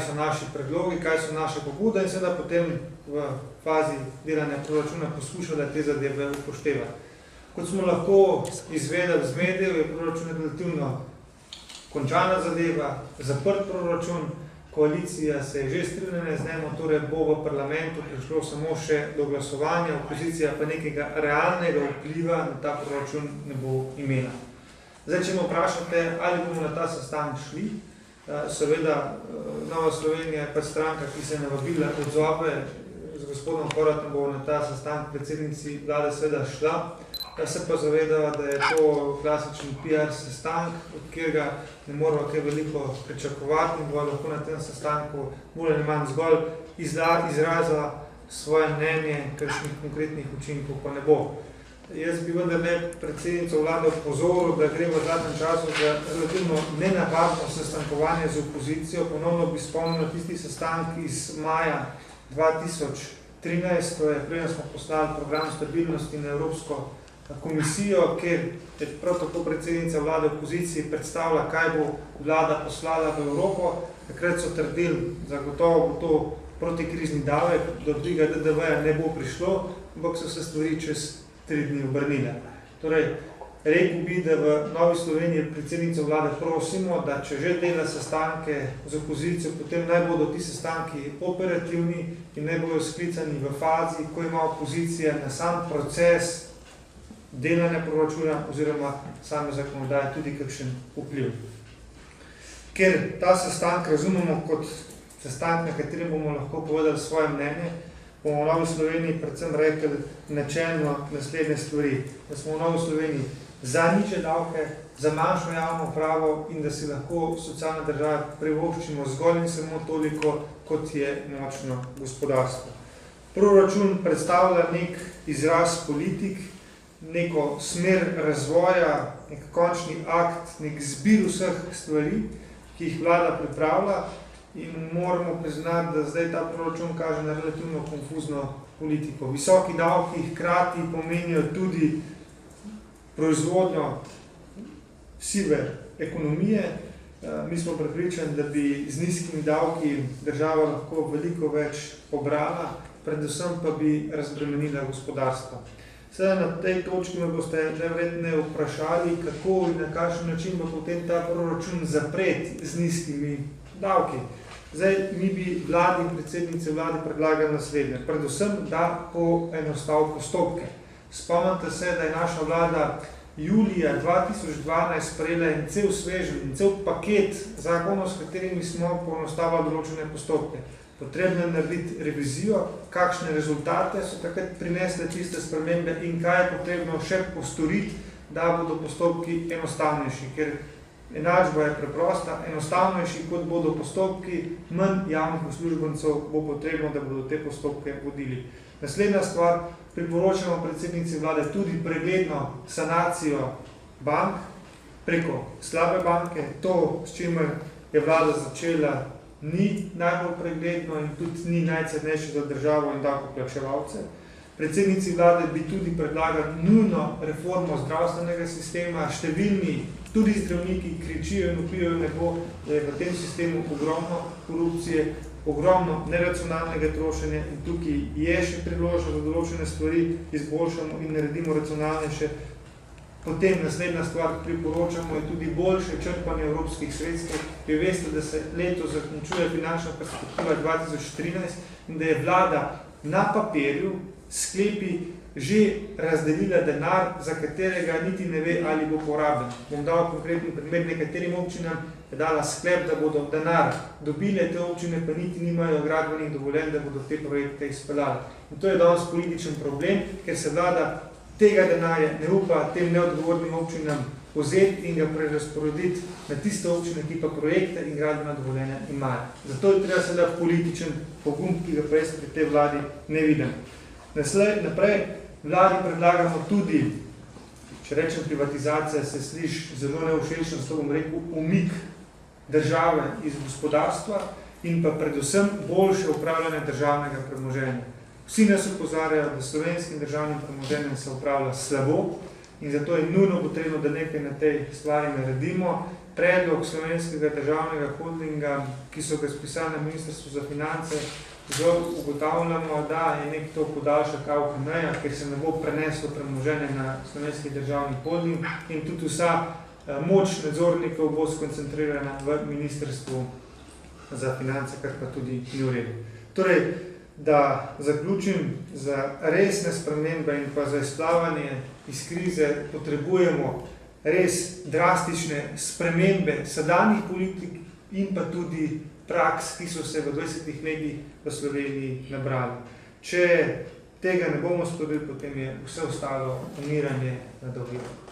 kaj so naši predlogi, kaj so naše pobude in seveda potem v fazi delanja proračuna poskušala te zadeve upoštevati. Kot smo lahko izvedeli z medijev, je proračun relativno končana zadeva, zaprt proračun, koalicija se je že strinjala z njim, torej bo v parlamentu prišlo samo še do glasovanja, opozicija pa nekega realnega vpliva na ta proračun ne bo imela. Zdaj, če me vprašate, ali bomo na ta sestanek šli, seveda Nova Slovenija je pa stranka, ki se je navabila odzove z gospodom Horvatom, bo na ta sestanek predsednici vlade seveda šla. Se pa zavedava, da je to klasičen PR sestanek, od katerega ne moramo kaj veliko pričakovati in bo lahko na tem sestanku bolj ali manj zgolj izrazila svoje mnenje, kakšnih konkretnih učinkov pa ne bo. Jaz bi vendar predsednico vlade opozoril, da gre v zadnjem času za relativno nenavadno sestankovanje z opozicijo. Ponovno bi spomnil na tisti sestanek iz maja 2013, ko je preden smo poslali program stabilnosti na Evropsko komisijo, kjer je prav tako predsednica vlade opoziciji predstavila, kaj bo vlada poslala v Evropo. Takrat so trdili, zagotovo bo to protikrizni davek, do dviga DDV-ja ne bo prišlo, ampak so se stvari čez 3 dni obrnile. Torej, rekel bi, da v Novi Sloveniji predsednico vlade prosimo, da če že dela sestanke z opozicijo, potem naj bodo ti sestanki operativni in naj bodo sklicani v fazi, ko ima opozicija na sam proces delanja proračuna oziroma same zakonodaje tudi kakšen vpliv. Ker ta sestanek razumemo kot sestanek, na katerem bomo lahko povedali svoje mnenje, bomo v Novi Sloveniji predvsem rekli načelno naslednje stvari, da smo v Novi Sloveniji za nižje davke, za manjšo javno upravo in da si lahko socialna država privoščimo zgolj in samo toliko, kot je močno gospodarstvo. Proračun predstavlja nek izraz politik, neko smer razvoja, nek končni akt, nek zbir vseh stvari, ki jih vlada pripravlja in moramo priznati, da zdaj ta proračun kaže na relativno konfuzno politiko. Visoki davki hkrati pomenijo tudi proizvodnjo sive ekonomije. Mi smo prepričani, da bi z nizkimi davki država lahko veliko več pobrala, predvsem pa bi razbremenila gospodarstvo. Sedaj na tej točki me boste nevredne vprašali, kako in na kakšen način bo potem ta proračun zapret z nizkimi davki. Zdaj, mi bi vladi in predsednice vlade predlagali naslednje. Predvsem, da poenostavi postopke. Spomnite se, da je naša vlada julija 2012 sprejela en cel sveženj in cel paket zakonov, s katerimi smo poenostavili določene postopke. Potrebno je narediti revizijo, kakšne rezultate so takrat prinesle tiste spremembe in kaj je potrebno še postoriti, da bodo postopki enostavnejši. Ker enačba je preprosta, enostavnejši kot bodo postopki, manj javnih uslužbencev bo potrebno, da bodo te postopke vodili. Naslednja stvar, priporočamo predsednici vlade tudi pregledno sanacijo bank preko slabe banke. To, s čimer je vlada začela, ni najbolj pregledno in tudi ni najcenejše za državo in davkoplačevalce. Predsednici vlade bi tudi predlagali nujno reformo zdravstvenega sistema. Številni, tudi zdravniki, kričijo in vpijo nebo, da je v tem sistemu ogromno korupcije, ogromno neracionalnega trošenja in tukaj je še priložnost, da določene stvari izboljšamo in naredimo racionalnejše. Potem naslednja stvar, ki priporočamo, je tudi boljše črpanje evropskih sredstev. Vi veste, da se letos zakončuje finančna perspektiva 2013 in da je vlada na papirju sklepi že razdelila denar, za katerega niti ne ve, ali bo porabljen. Bom dal konkretni primer, nekaterim občinam je dala sklep, da bodo denar dobile, te občine pa niti nimajo gradbenih dovoljenj, da bodo te projekte izpeljali. In to je danes političen problem, ker se vlada tega denarja ne upa tem neodgovornim občinam vzeti in ga prerazporediti na tiste občine, ki pa projekte in gradbena dovoljenja imajo. Zato je treba seveda političen pogum, ki ga pa jaz pri tej vladi ne vidim. Naprej vladi predlagamo tudi, če rečem privatizacija, se sliši zelo nevšečno, zato bom rekel umik države iz gospodarstva in pa predvsem boljše upravljanje državnega premoženja. Vsi nas opozarjajo, da slovenskim državnim premoženjem se upravlja slabo, in zato je nujno potrebno, da nekaj na tej stvari naredimo. Predlog Slovenskega državnega holdinga, ki so ga spisali na Ministrstvu za finance, zelo ugotavljamo, da je nek to podaljšek AUKN-ja, ker se ne bo preneslo premoženje na Slovenski državni holding in tudi vsa moč nadzornikov bo skoncentrirana v Ministrstvu za finance, kar pa tudi ni v redu. Torej, da zaključim, za resne spremembe in pa za izplavanje iz krize potrebujemo res drastične spremembe sedanjih politik in pa tudi praks, ki so se v 20 letih v Sloveniji nabrali. Če tega ne bomo storili, potem je vse ostalo umiranje na dolgi rok.